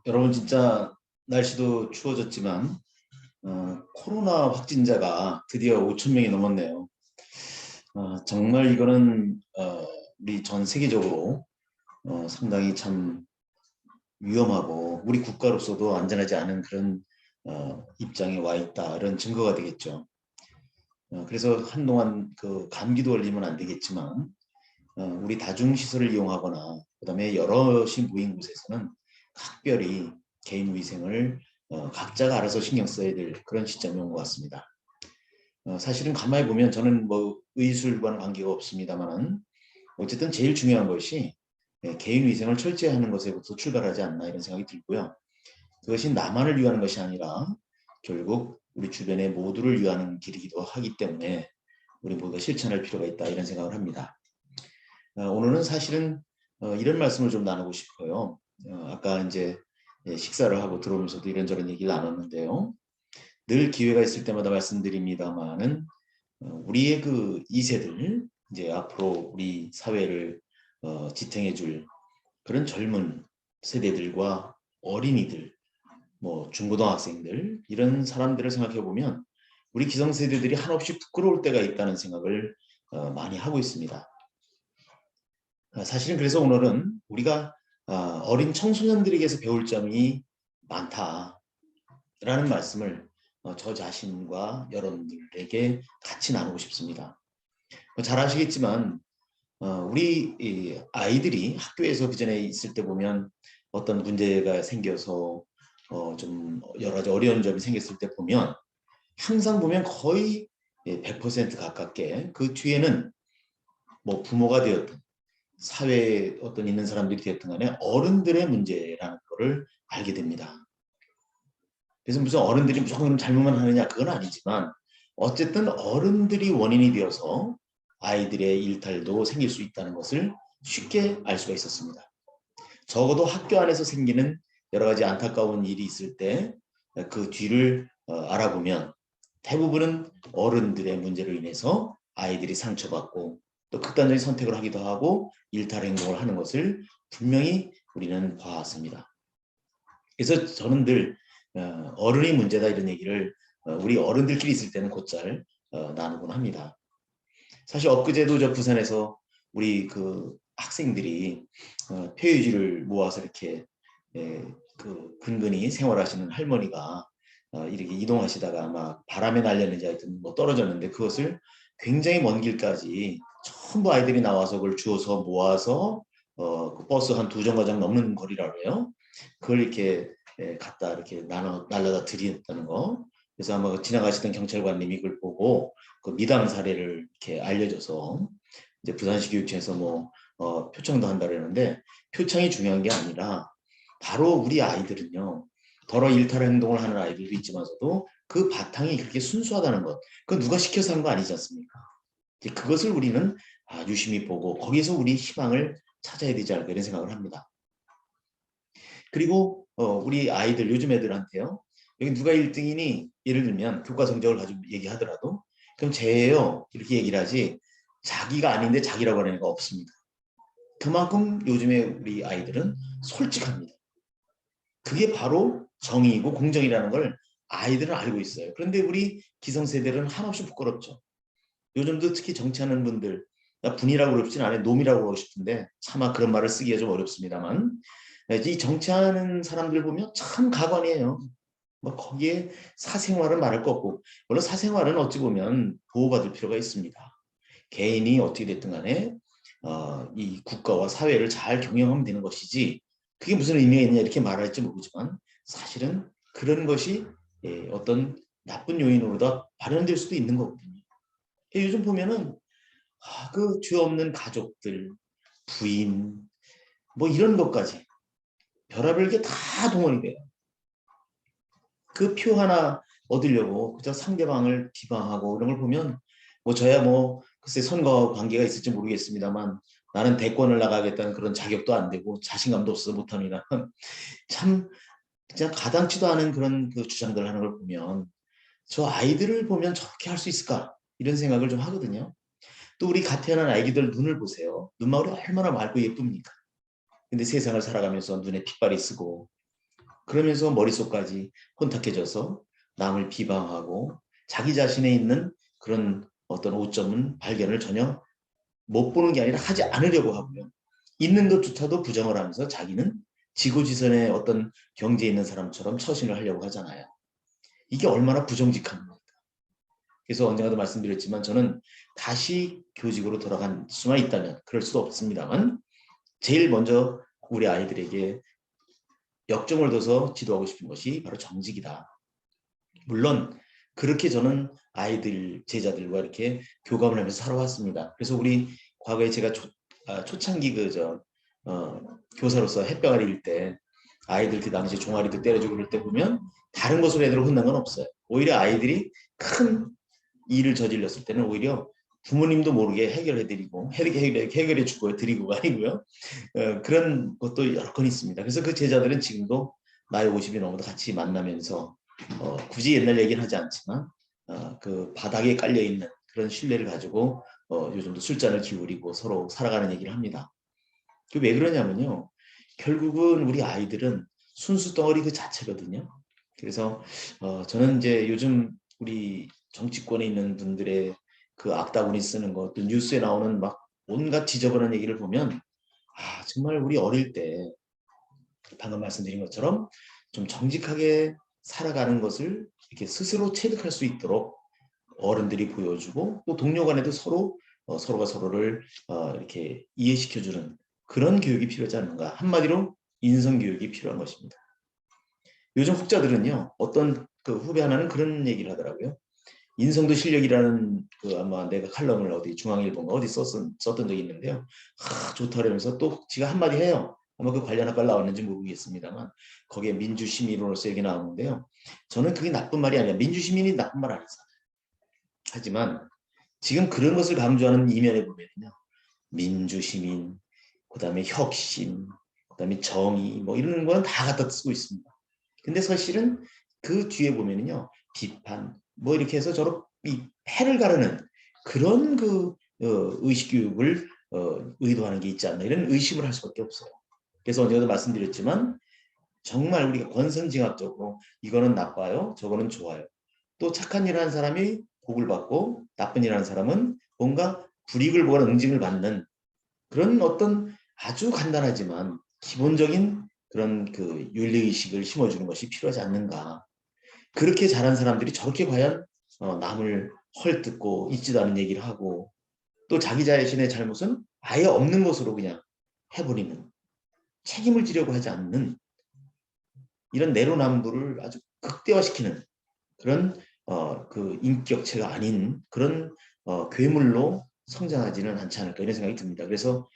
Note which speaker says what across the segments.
Speaker 1: 여러분 진짜 날씨도 추워졌지만 코로나 확진자가 드디어 5천 명이 넘었네요. 정말 이거는 우리 전 세계적으로 상당히 참 위험하고 우리 국가로서도 안전하지 않은 그런 입장에 와 있다 이런 증거가 되겠죠. 그래서 한동안 그 감기도 걸리면 안 되겠지만 우리 다중시설을 이용하거나 그다음에 여럿이 모인 곳에서는 각별히 개인 위생을 각자가 알아서 신경 써야 될 그런 시점이 온 것 같습니다. 사실은 가만히 보면 저는 뭐 의술과는 관계가 없습니다만은 어쨌든 제일 중요한 것이 개인 위생을 철저히 하는 것에부터 출발하지 않나 이런 생각이 들고요. 그것이 나만을 위하는 것이 아니라 결국 우리 주변의 모두를 위하는 길이기도 하기 때문에 우리 모두가 실천할 필요가 있다 이런 생각을 합니다. 오늘은 사실은 이런 말씀을 좀 나누고 싶어요. 아까 이제 식사를 하고 들어오면서도 이런저런 얘기를 나눴는데요. 늘 기회가 있을 때마다 말씀드립니다만은 우리의 그 2세들 이제 앞으로 우리 사회를 지탱해줄 그런 젊은 세대들과 어린이들, 뭐 중고등학생들 이런 사람들을 생각해 보면 우리 기성세대들이 한없이 부끄러울 때가 있다는 생각을 많이 하고 있습니다. 사실은 그래서 오늘은 우리가 어린 청소년들에게서 배울 점이 많다라는 말씀을 저 자신과 여러분들에게 같이 나누고 싶습니다. 잘 아시겠지만 우리 아이들이 학교에서 그 전에 있을 때 보면 어떤 문제가 생겨서 좀 여러 가지 어려운 점이 생겼을 때 보면 항상 보면 거의 100% 가깝게 그 뒤에는 뭐 부모가 되었든 사회에 어떤 있는 사람들이 되었든 간에 어른들의 문제라는 거를 알게 됩니다. 그래서 무슨 어른들이 무조건 잘못만 하느냐 그건 아니지만 어쨌든 어른들이 원인이 되어서 아이들의 일탈도 생길 수 있다는 것을 쉽게 알 수가 있었습니다. 적어도 학교 안에서 생기는 여러 가지 안타까운 일이 있을 때 그 뒤를 알아보면 대부분은 어른들의 문제로 인해서 아이들이 상처받고 또 극단적인 선택을 하기도 하고 일탈 행동을 하는 것을 분명히 우리는 봐왔습니다. 그래서 저는 늘 어른이 문제다 이런 얘기를 우리 어른들끼리 있을 때는 곧잘 나누곤 합니다. 사실 엊그제도 저 부산에서 우리 그 학생들이 폐유지를 모아서 이렇게 그 근근히 생활하시는 할머니가 이렇게 이동하시다가 막 바람에 날렸는지 하여튼 뭐 떨어졌는데 그것을 굉장히 먼 길까지 전부 아이들이 나와서 그걸 주워서 모아서 그 버스 한 2정거장 넘는 거리라고 해요. 그걸 이렇게 갖다 이렇게 날라다 드렸다는 거. 그래서 아마 지나가시던 경찰관님이 그걸 보고 그 미담 사례를 이렇게 알려줘서 이제 부산시 교육청에서 뭐 표창도 한다 그러는데 표창이 중요한 게 아니라 바로 우리 아이들은요. 더러 일탈 행동을 하는 아이들도 있지만서도 그 바탕이 그렇게 순수하다는 것. 그 누가 시켜서 한 거 아니지 않습니까? 그것을 우리는 유심히 보고 거기서 우리 희망을 찾아야 되지 않을까 이런 생각을 합니다. 그리고 우리 아이들 요즘 애들한테요. 여기 누가 1등이니 예를 들면 교과 성적을 가지고 얘기하더라도 그럼 쟤예요 이렇게 얘기를 하지 자기가 아닌데 자기라고 하는 애가 없습니다. 그만큼 요즘에 우리 아이들은 솔직합니다. 그게 바로 정의이고 공정이라는 걸 아이들은 알고 있어요. 그런데 우리 기성세대들은 한없이 부끄럽죠. 요즘도 특히 정치하는 분들 분이라고 그럽진 않아요. 놈이라고 그러고 싶은데 차마 그런 말을 쓰기가 좀 어렵습니다만 이 정치하는 사람들 보면 참 가관이에요. 뭐 거기에 사생활은 말할 거 없고 물론 사생활은 어찌 보면 보호받을 필요가 있습니다. 개인이 어떻게 됐든 간에 이 국가와 사회를 잘 경영하면 되는 것이지 그게 무슨 의미가 있냐 이렇게 말할지 모르지만 사실은 그런 것이 어떤 나쁜 요인으로다 발현될 수도 있는 거거든요. 요즘 보면은 그 죄 없는 가족들, 부인 뭐 이런 것까지 별의별 게 다 동원이 돼요. 그 표 하나 얻으려고 그저 상대방을 비방하고 이런 걸 보면 뭐 저야 뭐 글쎄 선거 관계가 있을지 모르겠습니다만 나는 대권을 나가겠다는 그런 자격도 안 되고 자신감도 없어 못합니다. 참 그냥 가당치도 않은 그런 그 주장들 하는 걸 보면 저 아이들을 보면 저렇게 할 수 있을까 이런 생각을 좀 하거든요. 또 우리 갓 태어난 아기들 눈을 보세요. 눈망울이 얼마나 맑고 예쁩니까? 근데 세상을 살아가면서 눈에 핏발이 쓰고 그러면서 머릿속까지 혼탁해져서 남을 비방하고 자기 자신에 있는 그런 어떤 오점은 발견을 전혀 못 보는 게 아니라 하지 않으려고 하고요. 있는 것조차도 부정을 하면서 자기는 지고지선의 어떤 경지에 있는 사람처럼 처신을 하려고 하잖아요. 이게 얼마나 부정직한 겁니까? 그래서 언젠가도 말씀드렸지만 저는 다시 교직으로 돌아갈 수만 있다면, 그럴 수도 없습니다만, 제일 먼저 우리 아이들에게 역점을 둬서 지도하고 싶은 것이 바로 정직이다. 물론 그렇게 저는 아이들, 제자들과 이렇게 교감을 하면서 살아왔습니다. 그래서 우리 과거에 제가 초창기 교사로서 햇병아리 일때 아이들 그 당시 종아리도 때려주고 그럴 때 보면 다른 것으로 애들을 혼난 건 없어요. 오히려 아이들이 큰 일을 저질렀을 때는 오히려 부모님도 모르게 해결해드리고 해결해주고 드리고가 아니고요. 그런 것도 여러 건 있습니다. 그래서 그 제자들은 지금도 나이 50이 넘어도 같이 만나면서 굳이 옛날 얘기는 하지 않지만 그 바닥에 깔려있는 그런 신뢰를 가지고 요즘도 술잔을 기울이고 서로 살아가는 얘기를 합니다. 왜 그러냐면요. 결국은 우리 아이들은 순수 덩어리 그 자체거든요. 그래서 저는 이제 요즘 우리 정치권에 있는 분들의 그 악다구니 쓰는 것, 또 뉴스에 나오는 막 온갖 지저분한 얘기를 보면 정말 우리 어릴 때 방금 말씀드린 것처럼 좀 정직하게 살아가는 것을 이렇게 스스로 체득할 수 있도록 어른들이 보여주고 또 동료 간에도 서로가 서로를 이렇게 이해시켜주는 그런 교육이 필요하지 않는가. 한마디로 인성교육이 필요한 것입니다. 요즘 학자들은요, 어떤 그 후배 하나는 그런 얘기를 하더라고요. 인성도 실력이라는 그 아마 내가 칼럼을 어디 중앙일보인가 어디 썼던 적이 있는데요. 좋다 그러면서 또 지가 한마디 해요. 아마 그 관련 학과를 나왔는지 모르겠습니다만 거기에 민주시민으로서 얘기 나오는데요. 저는 그게 나쁜 말이 아니라 민주시민이 나쁜 말 아니잖아요. 하지만 지금 그런 것을 강조하는 이면에 보면요. 민주시민, 그 다음에 혁신, 그 다음에 정의 뭐 이런 거는 다 갖다 쓰고 있습니다. 근데 사실은 그 뒤에 보면요. 비판, 뭐 이렇게 해서 저로 이 패를 가르는 그런 그 의식교육을 의도하는 게 있지 않나 이런 의심을 할 수밖에 없어요. 그래서 언제도 말씀드렸지만 정말 우리가 권선징악적으로 이거는 나빠요, 저거는 좋아요. 또 착한 일을 하는 사람이 복을 받고 나쁜 일을 하는 사람은 뭔가 불이익을 보거나 응징을 받는 그런 어떤 아주 간단하지만 기본적인 그런 그 윤리의식을 심어주는 것이 필요하지 않는가. 그렇게 자란 사람들이 저렇게 과연 남을 헐뜯고 있지도 않은 얘기를 하고 또 자기 자신의 잘못은 아예 없는 것으로 그냥 해버리는, 책임을 지려고 하지 않는 이런 내로남불을 아주 극대화시키는 그런 그 인격체가 아닌 그런 괴물로 성장하지는 않지 않을까 이런 생각이 듭니다. 그래서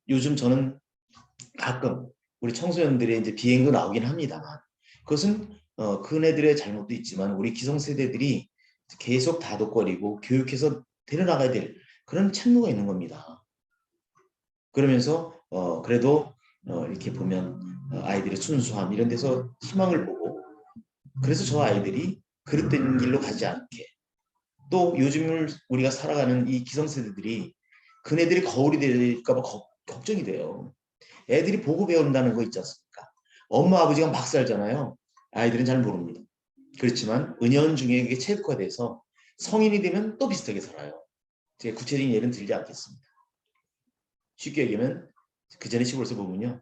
Speaker 1: 요즘 저는 가끔 우리 청소년들의 이제 비행도 나오긴 합니다만 그것은 그네들의 잘못도 있지만 우리 기성세대들이 계속 다독거리고 교육해서 데려나가야 될 그런 책무가 있는 겁니다. 그러면서 그래도 이렇게 보면 아이들의 순수함 이런 데서 희망을 보고 그래서 저 아이들이 그릇된 길로 가지 않게 또 요즘을 우리가 살아가는 이 기성세대들이 그네들이 거울이 될까 봐 걱정이 돼요. 애들이 보고 배운다는 거 있지 않습니까? 엄마 아버지가 막 살잖아요. 아이들은 잘 모릅니다. 그렇지만 은연중에 그게 체득화돼서 성인이 되면 또 비슷하게 살아요. 제가 구체적인 예는 들지 않겠습니다. 쉽게 얘기하면 그 전에 시골에서 보면요.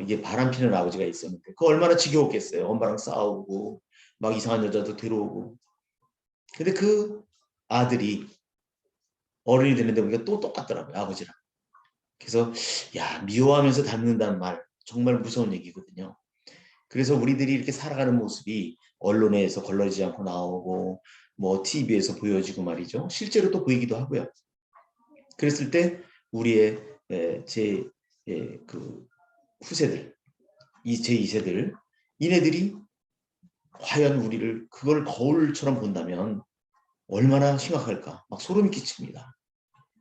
Speaker 1: 이게 바람피는 아버지가 있었는데 그 얼마나 지겨웠겠어요. 엄마랑 싸우고 막 이상한 여자도 들어오고. 근데 그 아들이 어른이 되는데 보니까 또 똑같더라고요. 아버지랑. 그래서 야 미워하면서 닮는다는 말 정말 무서운 얘기거든요. 그래서 우리들이 이렇게 살아가는 모습이 언론에서 걸러지지 않고 나오고 뭐 TV에서 보여지고 말이죠. 실제로 또 보이기도 하고요. 그랬을 때 우리의 그 후세들, 제 2세들 이네들이 과연 우리를 그걸 거울처럼 본다면 얼마나 심각할까 막 소름이 끼칩니다.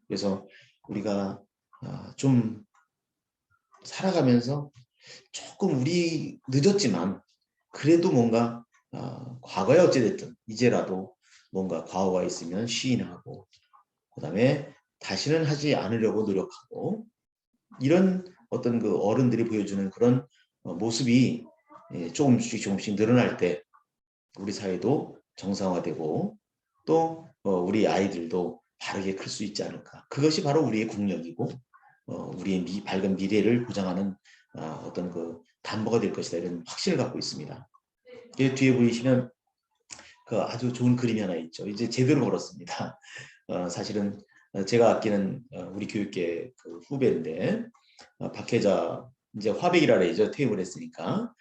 Speaker 1: 그래서 우리가 좀 살아가면서 조금 우리 늦었지만 그래도 뭔가 과거에 어찌됐든 이제라도 뭔가 과오가 있으면 시인하고 그 다음에 다시는 하지 않으려고 노력하고 이런 어떤 그 어른들이 보여주는 그런 모습이 조금씩 늘어날 때 우리 사회도 정상화되고 또 우리 아이들도 바르게 클 수 있지 않을까. 그것이 바로 우리의 국력이고 우리의 밝은 미래를 보장하는 어떤 그 담보가 될 것이다 이런 확신을 갖고 있습니다. 뒤에 보이시면 그 아주 좋은 그림이 하나 있죠. 이제 제대로 걸었습니다. 사실은 제가 아끼는 우리 교육계 그 후배인데 박혜자 이제 화백이라 그러죠. 퇴임을 했으니까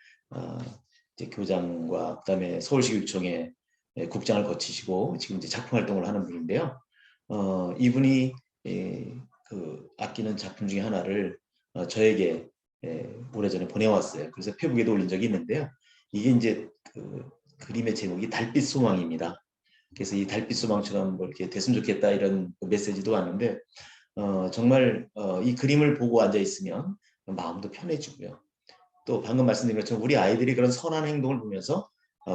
Speaker 1: 이제 교장과 그다음에 서울시 교육청에 국장을 거치시고 지금 이제 작품 활동을 하는 분인데요. 이분이 그 아끼는 작품 중에 하나를 저에게 오래전에 보내왔어요. 그래서 페북에도 올린 적이 있는데요. 이게 이제 그 그림의 제목이 달빛 소망입니다. 그래서 이 달빛 소망처럼 뭐 이렇게 됐으면 좋겠다 이런 메시지도 왔는데 정말 이 그림을 보고 앉아 있으면 마음도 편해지고요. 또 방금 말씀드린 것처럼 우리 아이들이 그런 선한 행동을 보면서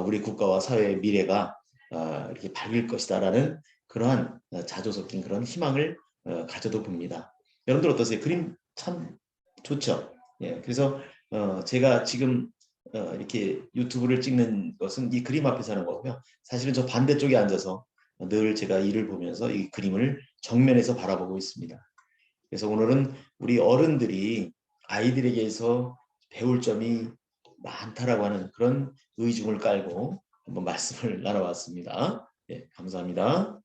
Speaker 1: 우리 국가와 사회의 미래가 이렇게 밝을 것이다라는 그러한 자조 섞인 그런 희망을 가져도 봅니다. 여러분들 어떠세요? 그림 참 좋죠. 예, 그래서 제가 지금 이렇게 유튜브를 찍는 것은 이 그림 앞에서 하는 거고요. 사실은 저 반대쪽에 앉아서 늘 제가 일을 보면서 이 그림을 정면에서 바라보고 있습니다. 그래서 오늘은 우리 어른들이 아이들에게서 배울 점이 많다라고 하는 그런 의중을 깔고 한번 말씀을 나눠봤습니다. 예, 감사합니다.